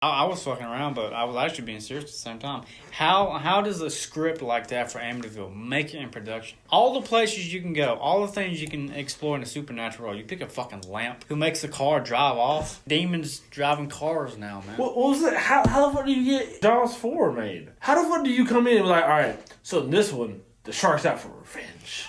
I was fucking around, but I was actually being serious at the same time. How does a script like that for Amityville make it in production? All the places you can go, all the things you can explore in the supernatural world. You pick a fucking lamp. Who makes the car drive off? Demons driving cars now, man. What was it? How the fuck do you get Jaws 4 made? How the fuck do you come in and be like, all right, so in this one, the shark's out for revenge.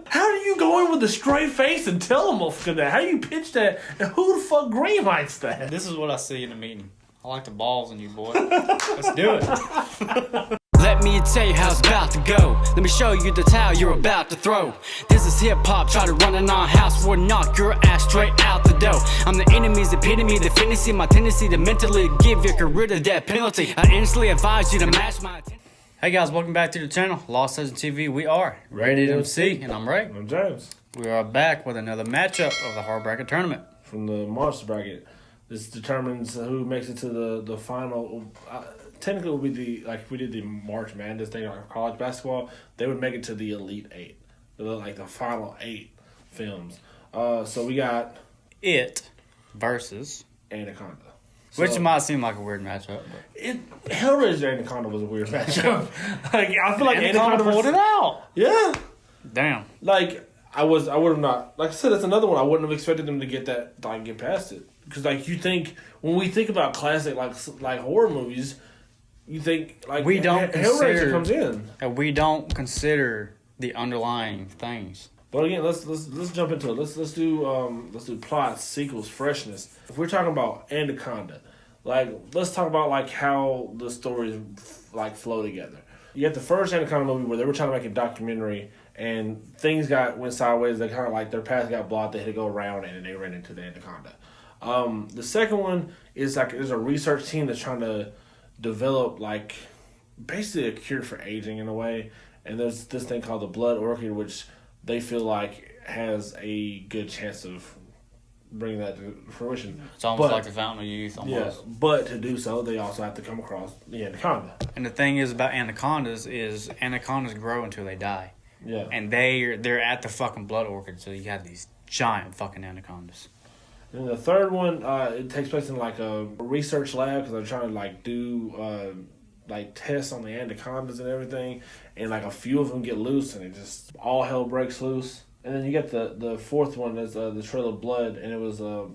How do you go in with a straight face and tell them that? How do you pitch that? And who the fuck greenlights that? This is what I see in a meeting. I like the balls in you, boy. Let's do it. Let me tell you how it's about to go. Let me show you the towel you're about to throw. This is hip-hop, try to run in our house. We'll knock your ass straight out the door. I'm the enemy's epitome, the fantasy, my tendency to mentally give your career the death penalty. I instantly advise you to match my attention. Hey guys, welcome back to the channel, Lostlegendstv. We are Rated MC, and I'm Ray. I'm James. We are back with another matchup of the hard bracket tournament. From the monster bracket. This determines who makes it to the final. Technically, it would be if we did the March Madness thing, like college basketball, they would make it to the Elite Eight, like the final 8 films. So we got It versus Anaconda. Which might seem like a weird matchup. But Hellraiser Anaconda was a weird matchup. I feel like Anaconda pulled it out. Yeah. Damn. I would have not. Like I said, that's another one. I wouldn't have expected them to get get past it. Because you think when we think about classic like horror movies, you think we don't Hellraiser comes in. And we don't consider the underlying things. But again, let's jump into it. Let's do plots, sequels, freshness. If we're talking about Anaconda, let's talk about how the stories flow together. You got the first Anaconda movie where they were trying to make a documentary and things went sideways. They kind of their path got blocked. They had to go around and they ran into the Anaconda. The second one is there's a research team that's trying to develop basically a cure for aging in a way, and there's this thing called the blood orchid, which they feel has a good chance of bringing that to fruition. It's almost like the Fountain of Youth. Almost. Yeah, but to do so, they also have to come across the Anaconda. And the thing is about anacondas is anacondas grow until they die. Yeah, and they're at the fucking blood orchid, so you have these giant fucking anacondas. And the third one, it takes place in a research lab because they're trying to do tests on the anacondas and everything, and a few of them get loose, and it just all hell breaks loose. And then you get the fourth one is the Trail of Blood, and it was a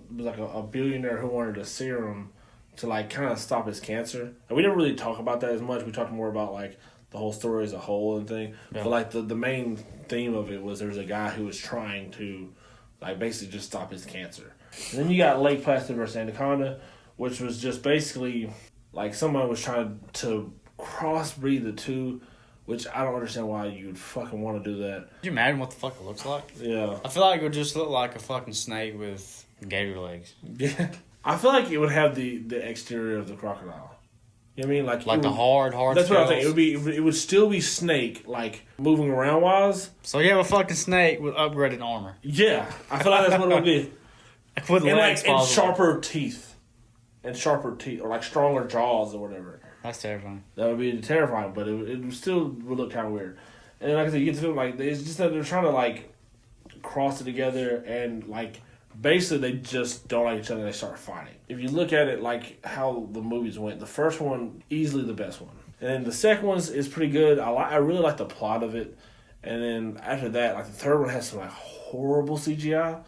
billionaire who wanted a serum to kind of stop his cancer. And we didn't really talk about that as much. We talked more about the whole story as a whole and thing. Yeah. But the main theme of it was there was a guy who was trying to basically just stop his cancer. And then you got Lake Placid versus Anaconda, which was just basically someone was trying to crossbreed the two, which I don't understand why you'd fucking want to do that. Can you imagine what the fuck it looks like? Yeah. I feel like it would just look like a fucking snake with gator legs. Yeah. I feel like it would have the exterior of the crocodile. You know what I mean? The hard That's scales. what I'm saying. It would still be snake, moving around wise. So you have a fucking snake with upgraded armor. Yeah. I feel like that's what it would be. With legs and sharper teeth. Or stronger jaws or whatever. That's terrifying. That would be terrifying, but it still would look kind of weird. And like I said, you get to feel it's just that they're trying to cross it together and basically they just don't like each other and they start fighting. If you look at it how the movies went, the first one easily the best one, and then the second one is pretty good. I really like the plot of it, and then after that, the third one has some horrible CGI,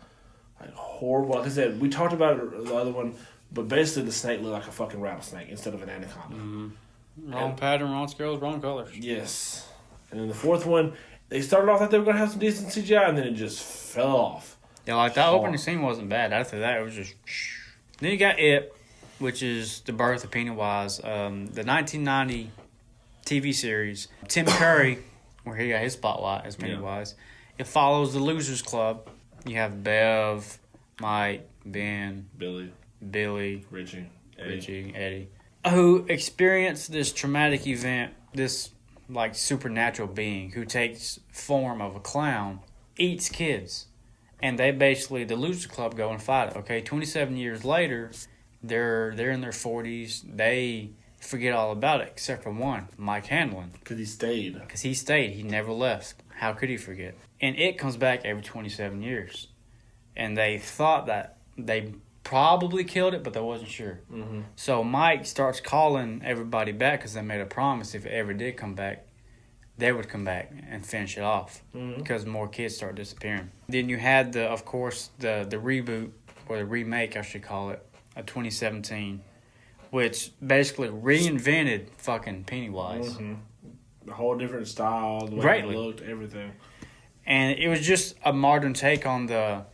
horrible. Like I said, we talked about the other one. But basically, the snake looked like a fucking rattlesnake instead of an anaconda. Mm-hmm. Wrong pattern, wrong scales, wrong colors. Yes. And then the fourth one, they started off that they were going to have some decent CGI, and then it just fell off. Yeah, that opening scene wasn't bad. After that, it was just... Then you got It, which is the birth of Pennywise. The 1990 TV series. Tim Curry, where he got his spotlight as Pennywise. Yeah. It follows the Losers Club. You have Bev, Mike, Ben... Billy, Richie, Eddie, who experienced this traumatic event, this supernatural being who takes form of a clown, eats kids, and they basically, the Loser Club, go and fight it. Okay, 27 years later, they're in their 40s. They forget all about it except for one, Mike Hanlon, because he stayed. He never left. How could he forget? And it comes back every 27 years, and they thought that they probably killed it, but they wasn't sure. Mm-hmm. So Mike starts calling everybody back because they made a promise if it ever did come back, they would come back and finish it off because more kids start disappearing. Then you had of course, the reboot or the remake, I should call it, of 2017, which basically reinvented fucking Pennywise. Mm-hmm. A whole different style, the way Greatly. it looked, everything. And it was just a modern take on the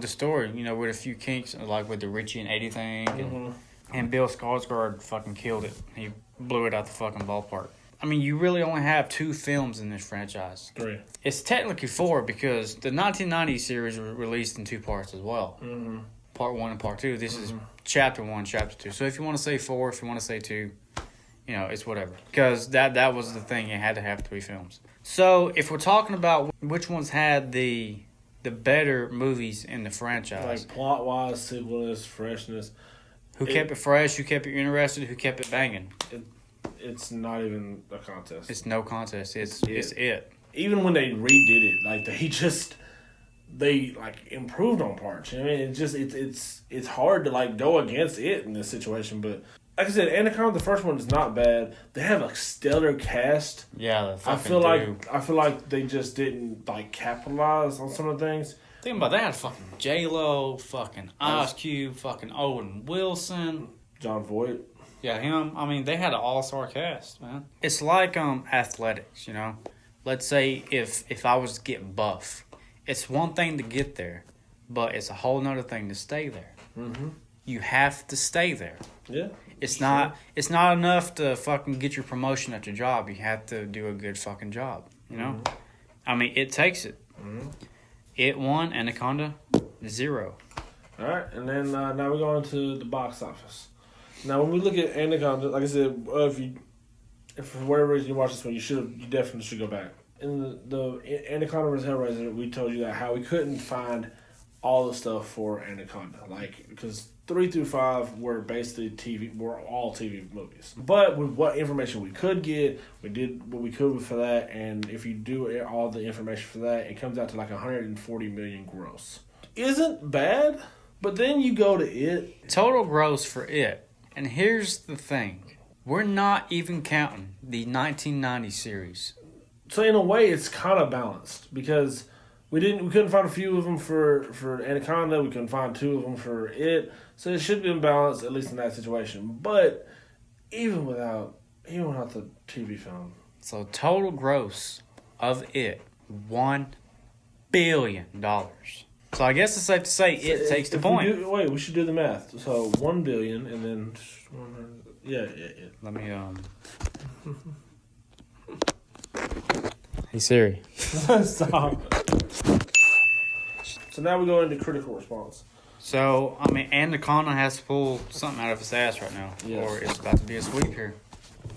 story, you know, with a few kinks, like with the Richie and Eddie thing. And Bill Skarsgård fucking killed it. He blew it out the fucking ballpark. I mean, you really only have 2 films in this franchise. 3. It's technically 4 because the 1990 series was released in 2 parts as well. Mm-hmm. Part 1 and Part 2. This is Chapter 1, Chapter 2. So if you want to say 4, if you want to say 2, you know, it's whatever. Because that was the thing. It had to have 3 films. So if we're talking about which ones had the better movies in the franchise. Like plot-wise, sequelness, freshness. Who kept it fresh, who kept it interested, who kept it banging. It's not even a contest. It's no contest. It's it. Even when they redid it, like they like improved on parts. You know what I mean? It's hard to like go against it in this situation. But like I said, Anaconda, the first one is not bad. They have a stellar cast. Yeah, I feel like they just didn't like capitalize on some of the things. Think about that. Fucking J-Lo, fucking Ice Cube, fucking Owen Wilson, John Voight. Yeah, him. I mean, they had an all-star cast, man. It's like athletics, you know. Let's say if I was to get buff, it's one thing to get there, but it's a whole nother thing to stay there. Mm-hmm. You have to stay there. Yeah. It's not enough to fucking get your promotion at your job. You have to do a good fucking job, you know? Mm-hmm. I mean, it takes it. Mm-hmm. It won, Anaconda, 0. All right, and then now we're going to the box office. Now, when we look at Anaconda, like I said, if for whatever reason you watch this one, you definitely should go back. In the Anaconda vs. Hellraiser, we told you that how we couldn't find all the stuff for Anaconda, like because 3 through 5 were basically were all TV movies. But with what information we could get, we did what we could for that, and if you do all the information for that, it comes out to like 140 million gross. Isn't bad, but then you go to it. Total gross for it. And here's the thing. We're not even counting the 1990 series. So in a way, it's kind of balanced because we couldn't find a few of them for Anaconda. We couldn't find 2 of them for it. So it should be balanced, at least in that situation. But even without the TV film. So total gross of it, $1 billion. So I guess it's safe to say it takes the point. We should do the math. So 1 billion and then yeah. Let me Hey Siri. Stop. So now we go into critical response. So I mean, Anaconda has to pull something out of his ass right now, yes. Or it's about to be a sweep here.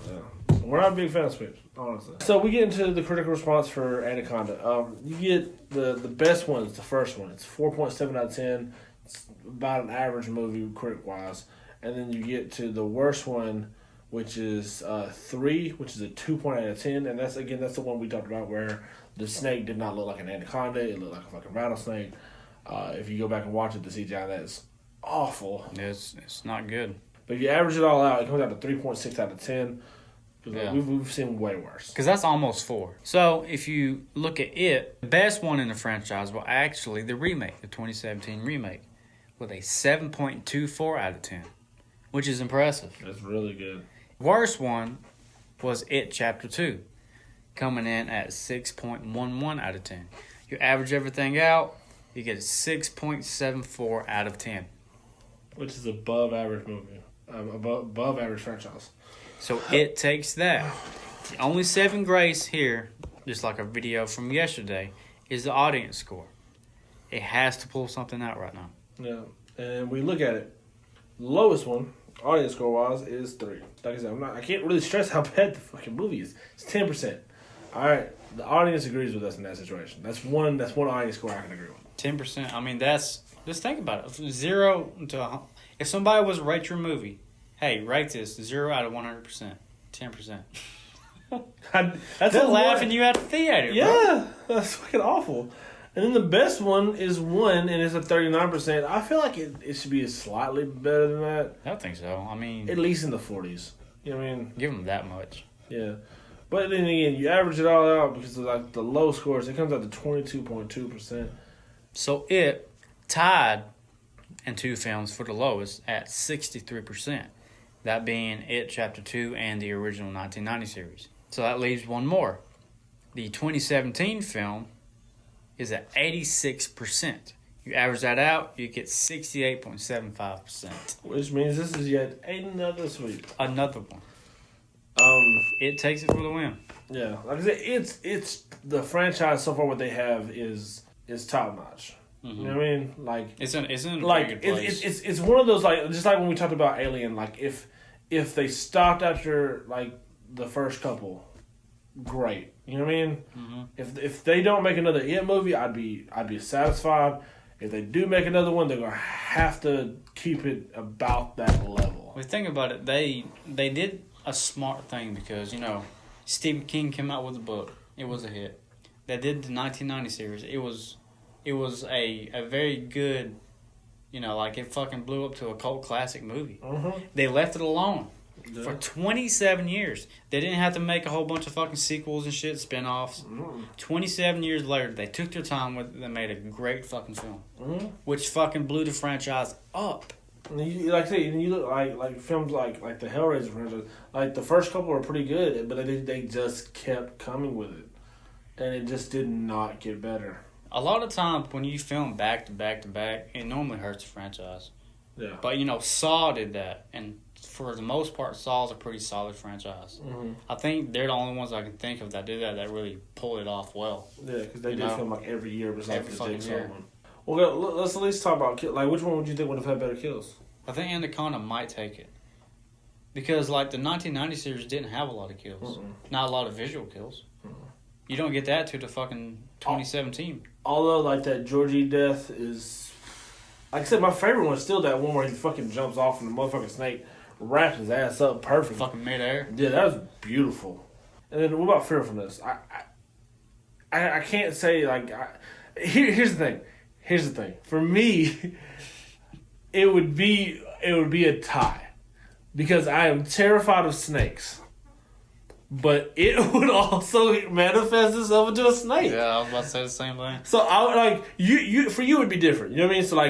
Yeah. We're not a big fan of sweeps, honestly. So we get into the critical response for Anaconda. You get the best one. It's the first one. It's 4.7 out of 10. It's about an average movie critic-wise. And then you get to the worst one, which is 3, which is a 2.8 out of 10. And that's the one we talked about where the snake did not look like an anaconda. It looked like a fucking rattlesnake. If you go back and watch it, the CGI that is awful. It's not good. But if you average it all out, it comes out to 3.6 out of 10. Yeah. We've seen way worse. Because that's almost 4. So if you look at it, the best one in the franchise was actually the remake, the 2017 remake, with a 7.24 out of 10, which is impressive. That's really good. Worst one was It Chapter 2, coming in at 6.11 out of 10. You average everything out, you get a 6.74 out of 10. Which is above average movie. Above average franchise. So it takes that. The only saving grace here, just like a video from yesterday, is the audience score. It has to pull something out right now. Yeah, and we look at it. The lowest one, audience score wise, is 3. Like I said, I can't really stress how bad the fucking movie is. It's 10%. All right, the audience agrees with us in that situation. That's one audience score I can agree with. 10%. I mean, just think about it. 0 to if somebody was to rate your movie. Hey, rate this 0 out of 100%. 10%. They're laughing you at the theater. Yeah, bro. That's fucking awful. And then the best one is 1, and it's a 39%. I feel like it should be slightly better than that. I don't think so. I mean, At least in the 40s. You know what I mean? give them that much. Yeah. But then again, you average it all out because of like the low scores, it comes out to 22.2%. So it tied in 2 films for the lowest at 63%. That being It Chapter 2 and the original 1990 series. So that leaves one more. The 2017 film is at 86%. You average that out, you get 68.75%. Which means this is yet another sweep. Another one. It takes it for the win. Yeah, like I said, it's the franchise so far. What they have is top notch. Mm-hmm. You know what I mean? Like It's in a like very good place. it's one of those like just like when we talked about Alien. Like if they stopped after like the first couple, great. You know what I mean? Mm-hmm. If they don't make another It movie, I'd be satisfied. If they do make another one, they're gonna have to keep it about that level. Well, think about it. They did a smart thing because, Stephen King came out with a book. It was a hit. They did the 1990 series. It was a very good, it fucking blew up to a cult classic movie. Mm-hmm. They left it alone Yeah. for 27 years. They didn't have to make a whole bunch of fucking sequels and shit, spin-offs. Mm-hmm. 27 years later, they took their time with it. They made a great fucking film, Mm-hmm. which fucking blew the franchise up. And you, like I say, and you look like films like the Hellraiser franchise. Like the first couple were pretty good, but they just kept coming with it, and it just did not get better. A lot of times when you film back to back to back, it normally hurts the franchise. Yeah. But Saw did that, and for the most part, Saw's a pretty solid franchise. Mm-hmm. I think they're the only ones I can think of that did that really pulled it off well. Yeah, because they did film like every year besides Every the fucking Jigsaw year. one. Well, let's at least talk about like which one would you think would have had better kills? I think Anaconda might take it. Because, the 1990 series didn't have a lot of kills. Mm-mm. Not a lot of visual kills. Mm-mm. You don't get that to the fucking 2017. Although, that Georgie death is... Like I said, my favorite one is still that one where he fucking jumps off and the motherfucking snake wraps his ass up perfect. Fucking midair. Yeah, that was beautiful. And then what about Fearfulness? I can't say, here's the thing. For me... It would be a tie because I am terrified of snakes, but it would also manifest itself into a snake. Yeah, I was about to say the same thing. So I would you for you it would be different. You know what I mean? So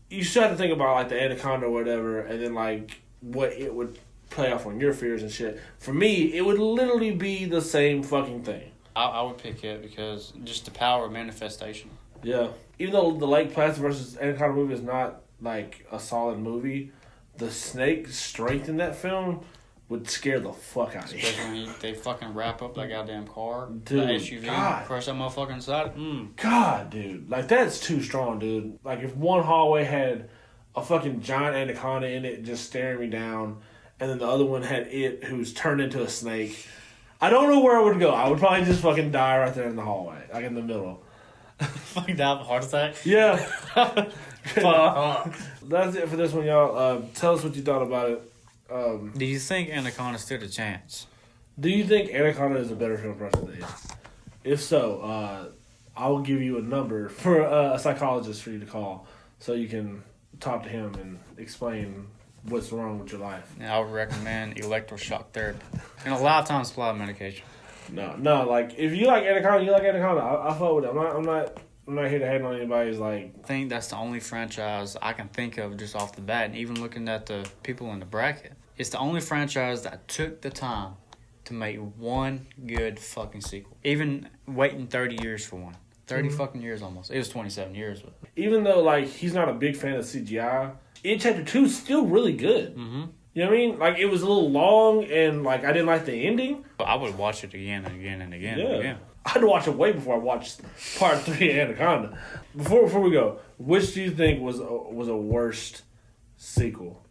you should have to think about the Anaconda or whatever, and then what it would play off on your fears and shit. For me, it would literally be the same fucking thing. I would pick it because just the power of manifestation. Yeah. Even though the Lake Placid versus Anaconda movie is not a solid movie, the snake strength in that film would scare the fuck out of you. Especially when they fucking wrap up that goddamn car, Dude, the SUV, God. crush that motherfucker inside. God, dude. That's too strong, dude. If one hallway had a fucking giant anaconda in it just staring me down, and then the other one had it who's turned into a snake, I don't know where I would go. I would probably just fucking die right there in the hallway, in the middle. Fucking die of a heart attack. Yeah. That's it for this one, y'all. Tell us what you thought about it. Do you think Anaconda stood a chance? Do you think Anaconda is a better film production than it? If so, I will give you a number for a psychologist for you to call so you can talk to him and explain what's wrong with your life. And I would recommend electroshock therapy and a lifetime supply of medication. No, if you like Anaconda, you like Anaconda. I fuck with it. I'm not here to hate on anybody's I think that's the only franchise I can think of just off the bat, and even looking at the people in the bracket, it's the only franchise that took the time to make one good fucking sequel. Even waiting 30 years for one. 30 fucking years almost. It was 27 years. But. Even though he's not a big fan of CGI, It Chapter 2 is still really good. Mm-hmm. You know what I mean? It was a little long, and I didn't like the ending. I would watch it again and again and again and again. I had to watch it way before I watched Part 3 of Anaconda. Before we go, which do you think was a worst sequel?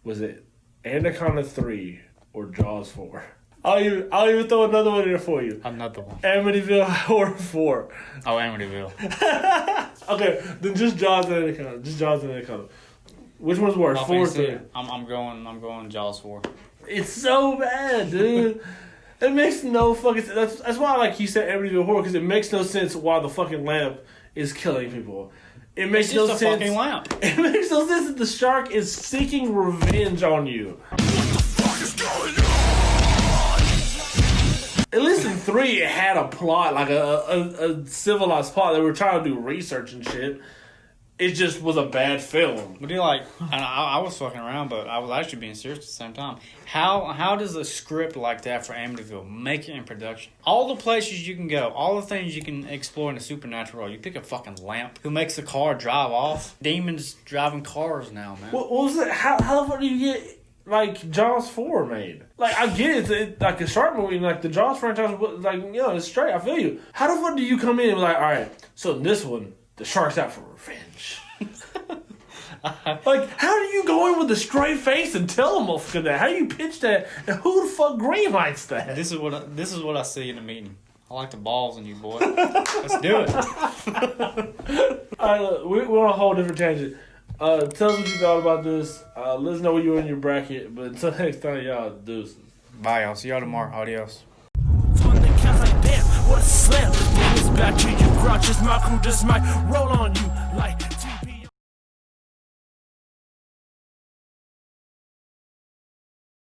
Was it Anaconda 3 or Jaws 4? I'll even throw another one in there for you. Another one. Amityville Horror 4. Oh, Amityville. Okay, then just Jaws and Anaconda. Which one's worse? 4 or 3? I'm going Jaws 4. It's so bad, dude. It makes no fucking sense. That's why, like you said, Amityville Horror, because it makes no sense why the fucking lamp is killing people. It makes It's no just a sense. fucking lamp. It makes no sense that the shark is seeking revenge on you. What the fuck is going on? At least in 3, it had a plot, like a civilized plot. They were trying to do research and shit. It just was a bad film. But and I was fucking around, but I was actually being serious at the same time. How does a script like that for Amityville make it in production? All the places you can go, all the things you can explore in the supernatural world. You pick a fucking lamp. Who makes the car drive off? Demons driving cars now, man. What was it? How the fuck do you get like Jaws 4 made? Like, I get it, like a shark movie, like the Jaws franchise, like, you know, it's straight. I feel you. How the fuck do you come in and be like, all right, so in this one, the shark's out for revenge? Like, how do you go in with a straight face and tell them that? How do you pitch that? And who the fuck greenlights that? This is what I see in the meeting. I like the balls in you, boy. Let's do it. All right, look, we're on a whole different tangent. Tell us what you thought about this. Let us know where you're in your bracket. But until next time, y'all, deuces. Bye, y'all. See y'all tomorrow. Adios. On the couch like damn, what a slam. Bring us back to you, grouch. Just my crew just might roll on you like.